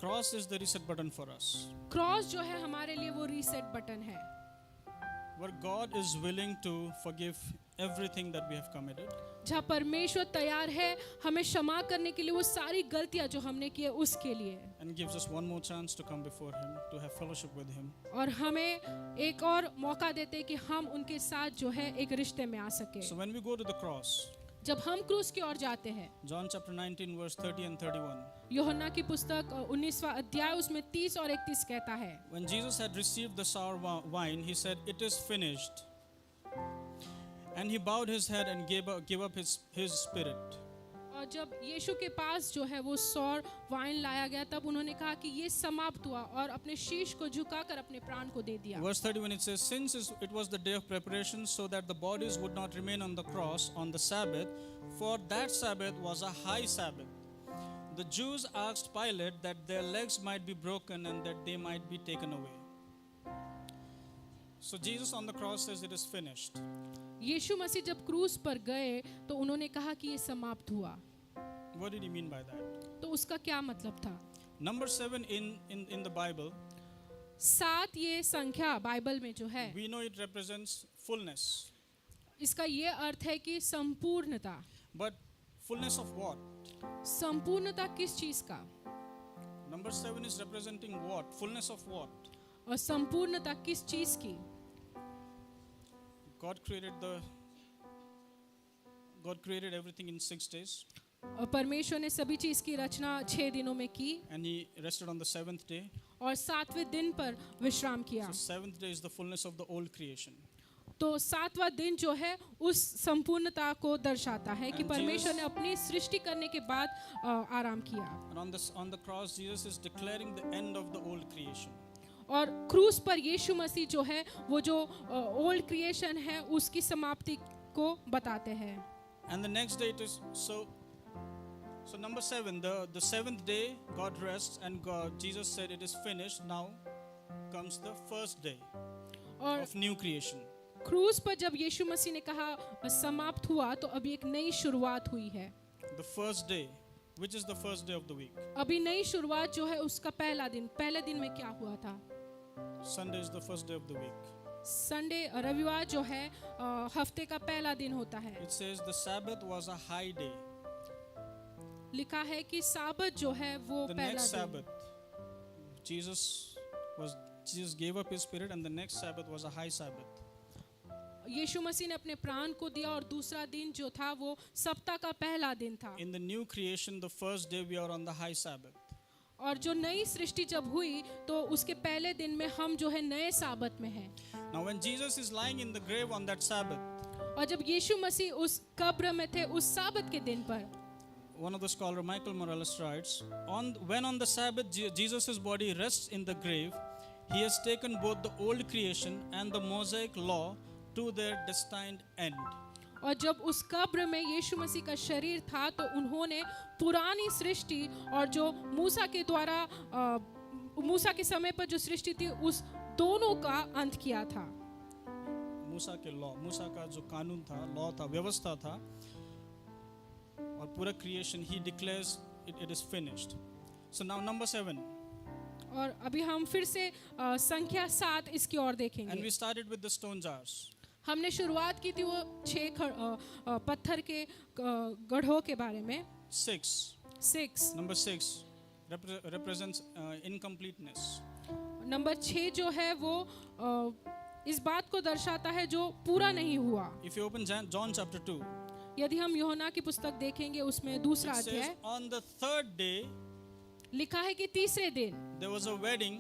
cross is the reset button for us. Cross जो है हमारे लिए वो रीसेट बटन है, Where God is willing to forgive everything that we have committed. जहाँ परमेश्वर तैयार है हमें क्षमा करने के लिए वो सारी गलतियां जो हमने की है उसके लिए, And gives us one more chance to come before Him, to have fellowship with Him. और हमें एक और मौका देते हैं कि हम उनके साथ जो है एक रिश्ते में आ सके। So when we go to the cross, जब हम क्रूस की ओर जाते हैं, John chapter 19 verse 30 and 31. यूहन्ना की पुस्तक 19वां अध्याय उसमें 30 और 31 कहता है, When Jesus had received the sour wine, He said, "It is finished." And He bowed His head and gave up His spirit. और जब यीशु के पास जो है वो सौर वाइन लाया गया तब उन्होंने कहा कि ये समाप्त हुआ और अपने शीश को झुकाकर अपने प्राण को दे दिया। Verse 31 it says, "Since it was the day of preparation, so that the bodies would not remain on the cross on the Sabbath, for that Sabbath was a high Sabbath. The Jews asked Pilate that their legs might be broken and that they might be taken away." So Jesus on the cross says it is finished. यीशु मसीह जब क्रूस पर गए तो उन्होंने कहा कि ये समाप्त हुआ। What did He mean by that? तो उसका क्या मतलब था? Number 7 in the Bible, 7 ये संख्या बाइबल में जो है, we know it represents fullness. इसका ये अर्थ है कि संपूर्णता। But fullness of what? संपूर्णता किस चीज का? Number 7 is representing what? Fullness of what? और संपूर्णता किस चीज की? God created everything in 6 days. और परमेश्वर ने सभी चीज की रचना 6 दिनों में की And He rested on the 7th day. और 7वें दिन पर विश्राम किया। So 7th day is the fullness of the old creation. तो 7वां दिन जो है उस संपूर्णता को दर्शाता है कि And परमेश्वर ने Jesus- अपनी सृष्टि करने के बाद आराम किया। And on the cross, Jesus is declaring the end of the old creation. और क्रूस पर यीशु मसीह जो है वो जो ओल्ड क्रिएशन है उसकी समाप्ति को बताते हैं। And the next day it is so number 7, the 7th day God rests and Jesus said it is finished. Now comes the first day और of new creation. क्रूस पर जब यीशु मसीह ने कहा समाप्त हुआ तो अभी एक नई शुरुआत हुई है। The first day, which is the first day of the week? अभी नई शुरुआत जो है उसका पहले दिन में क्या हुआ था? Sunday is the first day of the week. Sunday रविवार जो है हफ्ते का पहला दिन होता है। It says the Sabbath was a high day. लिखा है कि साबत जो है वो The पहला next दिन। Sabbath, Jesus gave up His spirit, and the next Sabbath was a high Sabbath. यीशु मसीह ने अपने प्राण को दिया और दूसरा दिन जो था वो सप्ताह का पहला दिन था। In the new creation, the first day we are on the high Sabbath. और जो नई सृष्टि जब हुई तो उसके पहले दिन में हम जो है नए साबत में हैं। Now, when Jesus is lying in the grave on that Sabbath, और जब यीशु मसीह उस कब्र में थे उस साबत के दिन पर, one of the scholar Michael Morales writes, when on the Sabbath Jesus' body rests in the grave, He has taken both the old creation and the Mosaic law to their destined end. और जब उस कब्र में यीशु मसीह का शरीर था तो उन्होंने पुरानी सृष्टि और जो मूसा के द्वारा मूसा के समय पर जो सृष्टि थी उस दोनों का अंत किया था। मूसा का जो कानून था, लॉ था, व्यवस्था था, और पूरा creation he declares it is finished. So now number 7. और अभी हम फिर से संख्या 7 इसकी ओर And देखेंगे। we started with the stone jars. हमने शुरुआत की थी वो 6 पत्थर के गढ़ों के बारे में। 6. Number 6 represents incompleteness. नंबर 6 जो है वो इस बात को दर्शाता है जो पूरा नहीं हुआ। If you open John chapter 2, यदि हम यूहन्ना की पुस्तक देखेंगे उसमें दूसरा it says अध्याय on the third day लिखा है कि तीसरे दिन there was a wedding.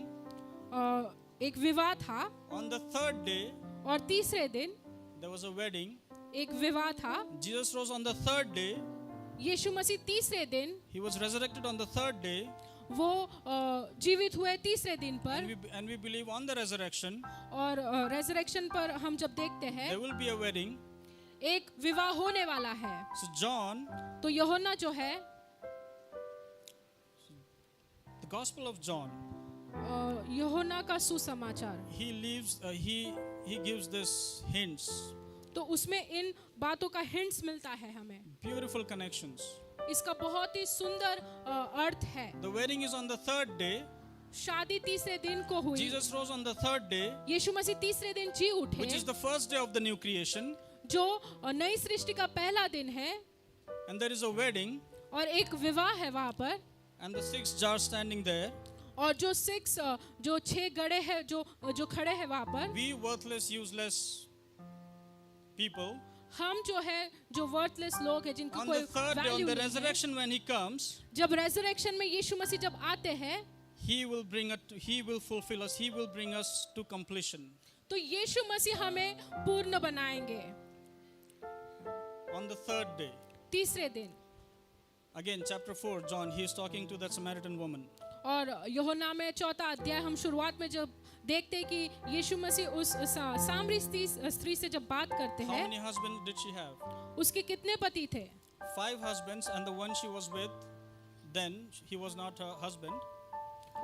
एक विवाह था On the third day और तीसरे दिन there was a wedding. एक विवाह था। Jesus rose on the third day. यीशु मसीह तीसरे दिन He was resurrected on the third day. वो जीवित हुए तीसरे दिन पर And we believe on the resurrection और रेजरेक्शन पर हम जब देखते हैं there will be a wedding. एक विवाह होने वाला है। So John, तो यूहन्ना जो है the Gospel of John, यूहन्ना का सुसमाचार, he gives this hints, तो उसमें इन बातों का हिंट्स मिलता है हमें। beautiful connections. इसका बहुत ही सुंदर अर्थ है। The wedding is on the third day. शादी तीसरे दिन को हुई। Jesus rose on the third day, यीशु मसीह तीसरे दिन जी which is उठे, the first day of the new creation. जो नई सृष्टि का पहला दिन है, And there is a wedding, और एक विवाह है वहाँ पर, and the 6 jars standing there. और जो 6 गड़े हैं जो खड़े हैं वहाँ पर। We worthless, useless people. हम जो है जो वर्थलेस लोग हैं जिनका On कोई the third day, on value the नहीं है, resurrection, when he comes, जब रेजरेक्शन में यीशु मसीह जब आते हैं, he will fulfill us. He will bring us to completion. तो यीशु मसीह हमें पूर्ण बनाएंगे On the third day, तीसरे दिन। again, chapter 4, John, he is talking to that Samaritan woman. और यूहन्ना में 4 अध्याय हम शुरुआत में जब देखते हैं कि यीशु मसीह उस सामरी स्त्री से जब बात करते How हैं, many husbands did she have? उसके कितने पति थे? 5 husbands, and the one she was with, then he was not her husband.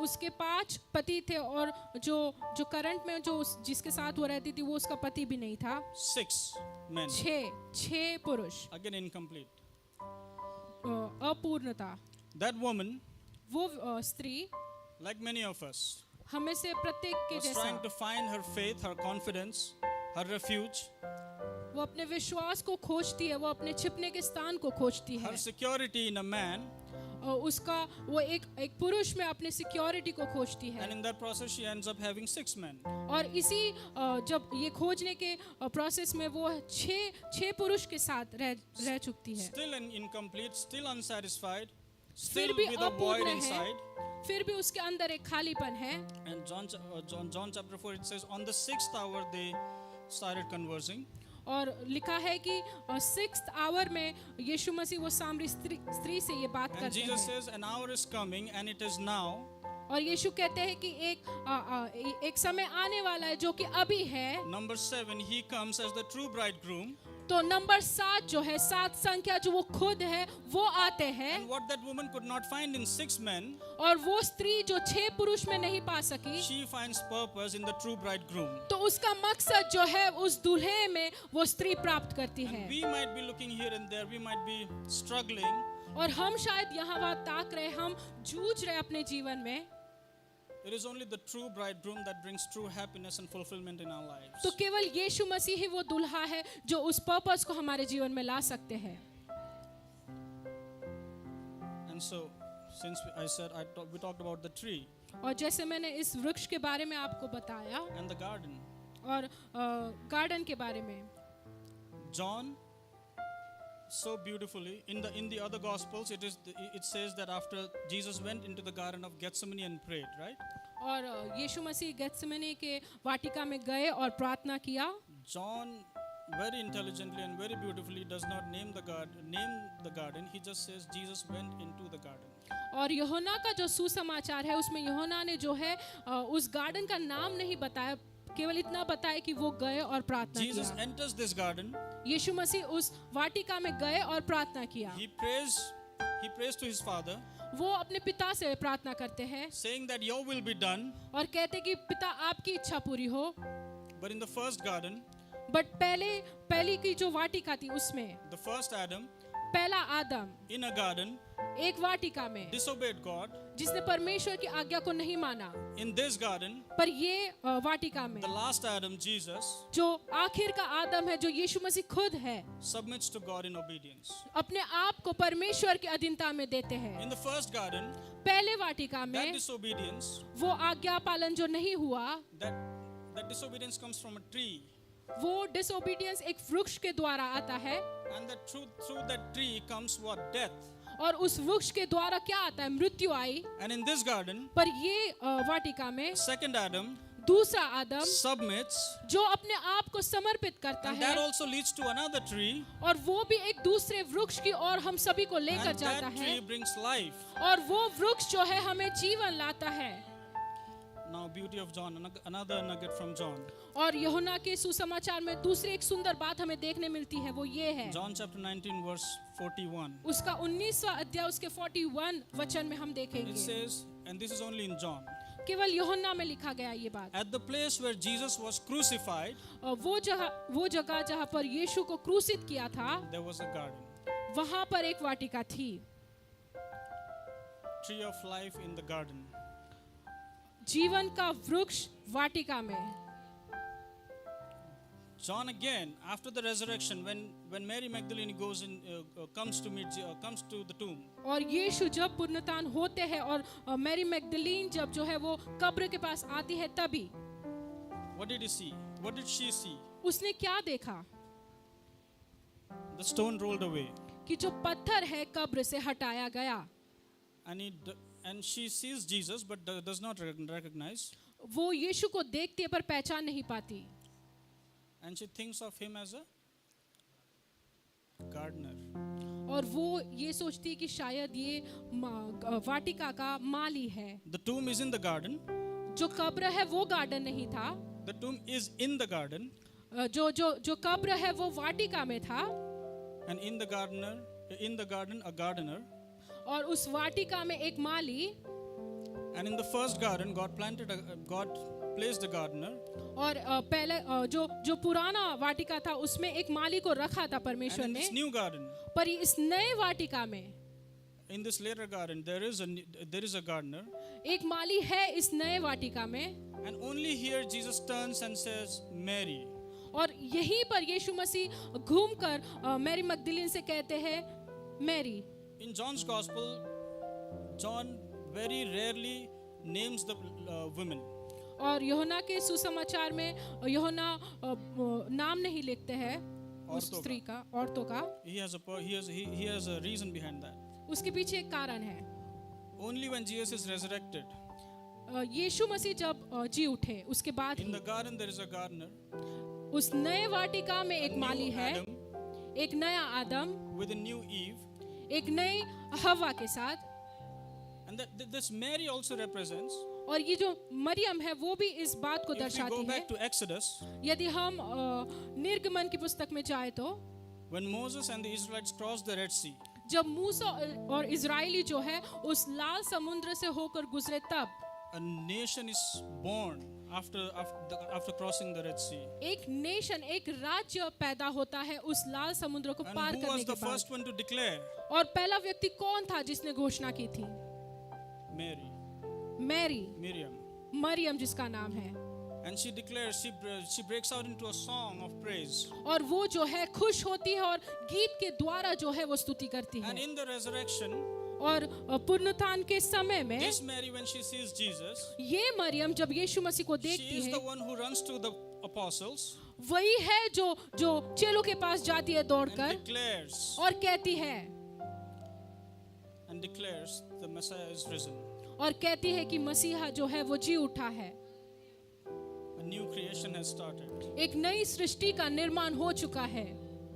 उसके 5 पति थे, और जो करंट में जिसके साथ वो रहती थी वो उसका पति भी नहीं था। 6 men, 6 पुरुष, again incomplete. अपूर्णता। That woman, वो स्त्री like many of us, हमें से प्रत्येक के was जैसा, trying to find her faith, her confidence, her refuge, वो अपने विश्वास को खोजती है, वो अपने छिपने के स्थान को खोजती है, her security in a man, और उसका वो एक पुरुष में अपने सिक्योरिटी को खोजती है। and in that process she ends up having 6 men. और इसी जब ये खोजने के प्रोसेस में वो 6 पुरुष के साथ रह चुकती है, Still incomplete, still unsatisfied, फिर still भी with a void अपूर्ण है, inside. फिर भी उसके अंदर एक खालीपन है। And John chapter 4, it says, on the 6th hour they started conversing. और लिखा है कि 6th hour में यीशु मसीह वो सामरी स्त्री से ये बात And करते Jesus हैं, says, an hour is coming, and it is now. और यीशु कहते हैं कि एक समय आने वाला है जो कि अभी है। Number 7, he comes as the true bridegroom. तो नंबर 7 जो है, 7 संख्या जो वो खुद है वो आते हैं, And what that woman could not find in 6 men, और वो स्त्री जो 6 पुरुष में नहीं पा सकी, she finds purpose in the true bridegroom. तो उसका मकसद जो है उस दूल्हे में वो स्त्री प्राप्त करती है। And we might be looking here and there, we might be struggling. और हम शायद यहाँ वहाँ ताक रहे, हम जूझ रहे अपने जीवन में। It is only the true bridegroom that brings true happiness and fulfillment in our lives. तो केवल यीशु मसीह ही वो दुल्हा है जो उस पर्पस को हमारे जीवन में ला सकते हैं। And so, since we talked about the tree और जैसे मैंने इस वृक्ष के बारे में आपको बताया and the garden, और गार्डन के बारे में, John so beautifully in the other gospels it says that after Jesus went into the garden of Gethsemane and prayed, right? और यीशु मसीह गेत्सेमनी के वाटिका में गए और प्रार्थना किया। John very intelligently and very beautifully does not name the garden. He just says Jesus went into the garden. और यूहन्ना का जो सुसमाचार है उसमें यूहन्ना ने जो है उस गार्डन का नाम नहीं बताया, केवल इतना बताया कि वो गए और प्रार्थना Jesus किया। enters this garden. यीशु मसीह उस वाटिका में गए और प्रार्थना किया। He prays to his Father, वो अपने पिता से प्रार्थना करते हैं saying that your will be done. और कहते कि पिता आपकी इच्छा पूरी हो। But in the first garden, but पहली की जो वाटिका थी उसमें the first Adam पहला आदम in a garden एक वाटिका में disobeyed God. जिसने परमेश्वर की आज्ञा को नहीं माना, In this garden, पर ये वाटिका में the last Adam, Jesus, जो आखिर का आदम है, जो यीशु मसीह खुद है, submits to God in obedience. अपने आप को परमेश्वर की अधीनता में देते हैं। In the first garden, पहले वाटिका that में disobedience, वो आज्ञा पालन जो नहीं हुआ, that disobedience comes from a tree. वो डिसोबीडियंस एक वृक्ष के द्वारा आता है, And that through that tree comes what? Death. और उस वृक्ष के द्वारा क्या आता है? मृत्यु आई। And in this garden, पर ये वाटिका में second Adam दूसरा आदम submits, जो अपने आप को समर्पित करता and है, that also leads to another tree. और वो भी एक दूसरे वृक्ष की ओर हम सभी को लेकर And जाता that है, tree brings life. और वो वृक्ष जो है हमें जीवन लाता है। Now, beauty of John, another nugget from John. और यूहन्ना के सुसमाचार में दूसरी एक सुंदर बात हमें देखने मिलती है, वो ये है John chapter 19 verse 41. उसका 19वां अध्याय उसके 41 वचन में हम It देखेंगे। says, and this is only in John, केवल यूहन्ना में लिखा गया ये बात। at the place where Jesus was crucified, और वो जगह जहाँ पर यीशु को क्रूसित किया था, there was a garden. वहाँ पर एक वाटिका थी। tree of life in the garden. जीवन का वृक्ष वाटिका में. John again, after the resurrection, when Mary Magdalene goes in, comes to the tomb, और यीशु जब पुनरुत्थान होते हैं और मैरी मैगदलीन जब जो है वो कब्र के पास आती है तभी what did he see? What did she see? उसने क्या देखा? The stone rolled away, कि जो पत्थर है कब्र से हटाया गया. and she sees Jesus, but does not recognize. वो यीशु को देखती है पर पहचान नहीं पाती. And she thinks of him as a gardener. और वो ये सोचती है कि शायद ये वाटिका का माली है. The tomb is in the garden. जो कब्र है वो गार्डन नहीं था. The tomb is in the garden. जो कब्र है वो वाटिका में था. And in the garden a gardener. और उस वाटिका में एक माली. And in the first garden God placed a gardener. और पहले जो पुराना वाटिका था उसमें एक माली को रखा था परमेश्वर And in ने. this new garden, पर इस नए वाटिका में in this later garden, there is a gardener. एक माली है इस नए वाटिका में. And only here Jesus turns and says, Mary. और यहीं पर यीशु मसीह घूमकर मैरी मगदलीन से कहते हैं Mary. In John's Gospel, John very rarely names the women. और यूहन्ना के सुसमाचार में यूहन्ना नाम नहीं लिखते हैं उस स्त्री का, औरतों का. He has a reason behind that. उसके पीछे एक कारण है. Only when Jesus is resurrected, यीशु मसीह जब जी उठे उसके बाद in the garden there is a gardener. उस नए वाटिका में एक माली है, एक नया आदम, with a new Eve, एक नई हवा के साथ. and this Mary also represents. और ये जो मरियम है वो भी इस बात को If we दर्शाती go है. back to Exodus, यदि हम निर्गमन की पुस्तक में जाए तो when Moses and the Israelites crossed the Red Sea, जब मूसा और इजराइली जो है उस लाल समुद्र से होकर गुजरे तब a nation is born after crossing the Red Sea. एक नेशन, एक राज्य पैदा होता है उस लाल समुद्र को And पार who करने was the के बाद. first one to declare? और पहला व्यक्ति कौन था जिसने घोषणा की थी? Mary, मैरी, मरियम जिसका नाम है. and she declares, she breaks out into a song of praise. और वो जो है खुश होती है और गीत के द्वारा जो है वो स्तुति करती And है. in the resurrection, और पुनरुत्थान के समय में this Mary, when she sees Jesus, ये मरियम जब यीशु मसीह को she देखती is है the one who runs to the apostles वही है जो चेलों के पास जाती है and दौड़कर declares और कहती है the Messiah is risen. और कहती है कि मसीहा जो है वो जी उठा है. A new creation has started. एक नई सृष्टि का निर्माण हो चुका है.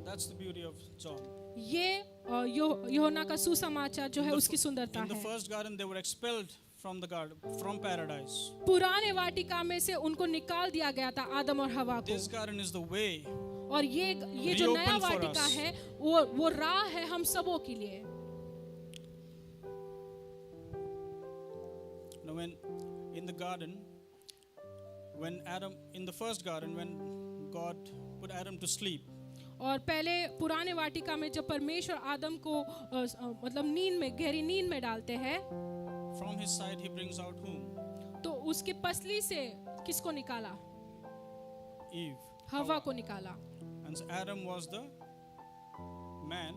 That's the beauty of John. ये यूहन्ना का सुसमाचार जो है उसकी सुंदरता In the है. first garden, they were expelled from the garden, from paradise. पुराने वाटिका में से उनको निकाल दिया गया था आदम और हवा को. This garden is the way. और ये जो नया Reopen for वाटिका us. है वो राह है हम सबों के लिए. Now, when in the garden, in the first garden, when God put Adam to sleep, और पहले पुराने वाटिका में जब परमेश्वर आदम को मतलब नींद में, गहरी नींद में डालते हैं, from his side he brings out whom? तो उसके पसली से किसको निकाला? Eve. हवा को निकाला. And so Adam was the man.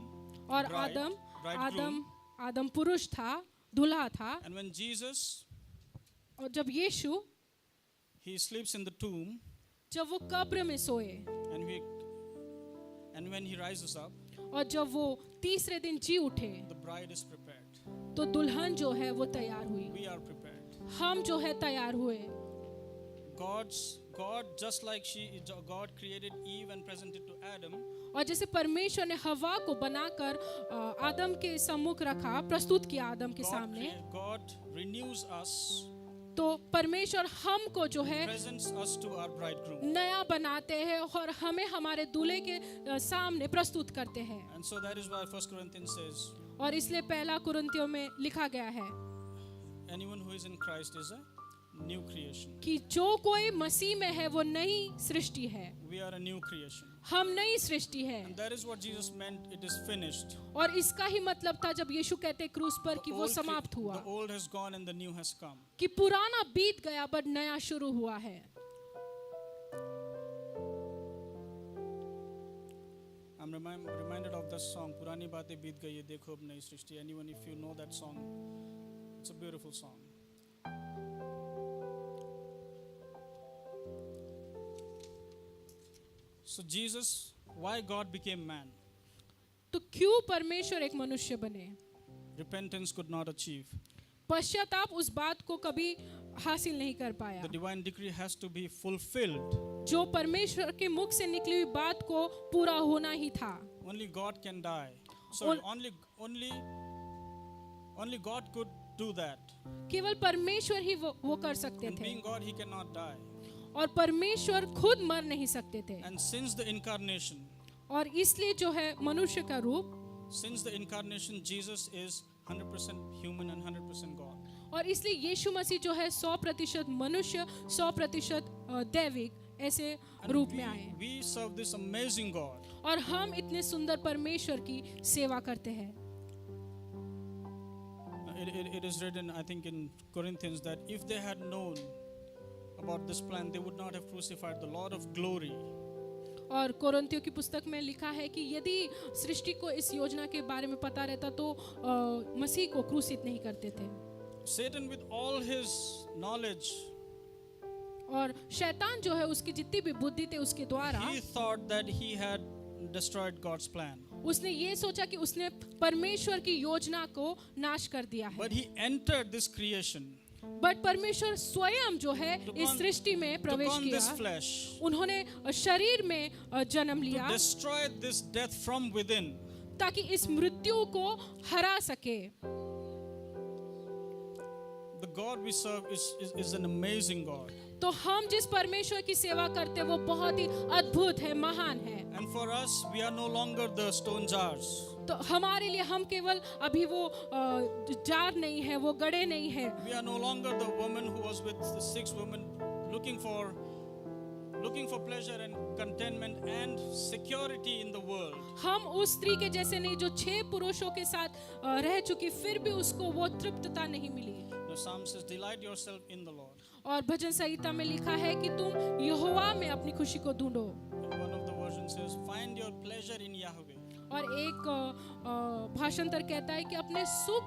और bride, bridegroom. आदम पुरुष था, दूल्हा था. And when Jesus, और जब यीशु he sleeps in the tomb, जब वो कब्र में सोए and when he rises up, और जब वो तीसरे दिन जी उठे the bride is prepared. तो दुल्हन जो है वो तैयार हुई. We are prepared. हम जो है तैयार हुए. God, just like God created Eve and presented to Adam, और जैसे परमेश्वर ने हवा को बनाकर आदम के सम्मुख रखा, प्रस्तुत किया आदम के सामने, God renews us, तो परमेश्वर हमको जो है presents us to our bridegroom. नया बनाते हैं और हमें हमारे दूल्हे के सामने प्रस्तुत करते हैं. And so that is why 1 Corinthians says, और इसलिए पहला कुरिन्थियों में लिखा गया है, anyone who is in Christ is a new creation. कि जो कोई मसीह में है वो नई सृष्टि है, We are a new creation. हम नई सृष्टि है। And that is what Jesus meant, it is finished. और इसका ही मतलब था जब यीशु कहते क्रूस पर कि वो समाप्त हुआ, The old has gone and the new has come. कि पुराना बीत गया बट नया शुरू हुआ है। I'm reminded of this song, पुरानी बातें बीत गई है देखो अब नई सृष्टि. Anyone if you know that song, it's a beautiful song. So Jesus, why God became man? तो क्यों परमेश्वर एक मनुष्य बने? Repentance could not achieve. पश्चाताप उस बात को कभी हासिल नहीं कर पाया। The divine decree has to be fulfilled. जो परमेश्वर के मुख से निकली हुई बात को पूरा होना ही था। Only God can die. Sorry, only God could do that. केवल परमेश्वर ही वो कर सकते And थे, being God, He cannot die. और परमेश्वर खुद मर नहीं सकते थे। And since the incarnation, और इसलिए जो है मनुष्य का रूप, since the incarnation, Jesus is 100% human and 100% God. और इसलिए यीशु मसीह जो है 100% मनुष्य 100% दैविक ऐसे And रूप में आए। we serve this amazing God. और हम इतने सुंदर परमेश्वर की सेवा करते हैं। It is written, I think, in Corinthians that if they had known about this plan, they would not have crucified the Lord of glory. और कोरिन्थियों की पुस्तक में लिखा है कि यदि सृष्टि को इस योजना के बारे में पता रहता तो मसीह को क्रूसित नहीं करते थे। Satan, with all his knowledge, और शैतान जो है उसकी जितनी भी बुद्धि थे उसके द्वारा he thought that he had destroyed God's plan. उसने ये सोचा कि उसने परमेश्वर की योजना को नाश कर दिया है। But he entered this creation, but परमेश्वर स्वयं जो है इस सृष्टि में took प्रवेश on this किया, flesh उन्होंने शरीर में जन्म to लिया destroy this death from within. ताकि इस मृत्यु को हरा सके। The God we serve is an amazing God. तो हम जिस परमेश्वर की सेवा करते हैं वो बहुत ही अद्भुत है, महान है। And for us, we are no longer the stone jars. तो हमारे लिए हम केवल अभी वो जार नहीं है, वो गड़े नहीं है। We are no longer the woman who was with the 6 women looking for pleasure and contentment and security in the world. हम उस स्त्री के जैसे नहीं जो 6 पुरुषों के साथ रह चुकी, फिर भी उसको वो तृप्तता नहीं मिली। The psalm says, delight yourself in the Lord. और भजन संहिता में लिखा है कि तुम यहोवा में अपनी खुशी को ढूंढो। One of the versions says, find your pleasure in Yahweh. और एक भाषांतर कहता है कि अपने सुख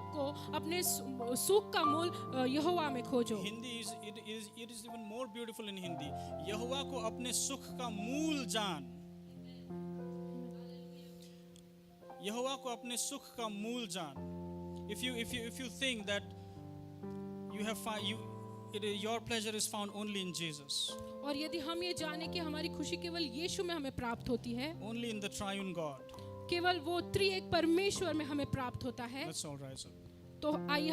का मूल यहोवा में खोजो। Hindi it is even more beautiful in Hindi. यहोवा को अपने सुख का मूल जान। यहोवा को अपने सुख का मूल जान. If you think that your pleasure is found only in Jesus, और यदि हम ये जाने कि हमारी खुशी केवल यीशु में हमें प्राप्त होती है, only in the triune God, केवल वो त्रिएक परमेश्वर में हमें प्राप्त होता है, let's all rise up. तो आइए हम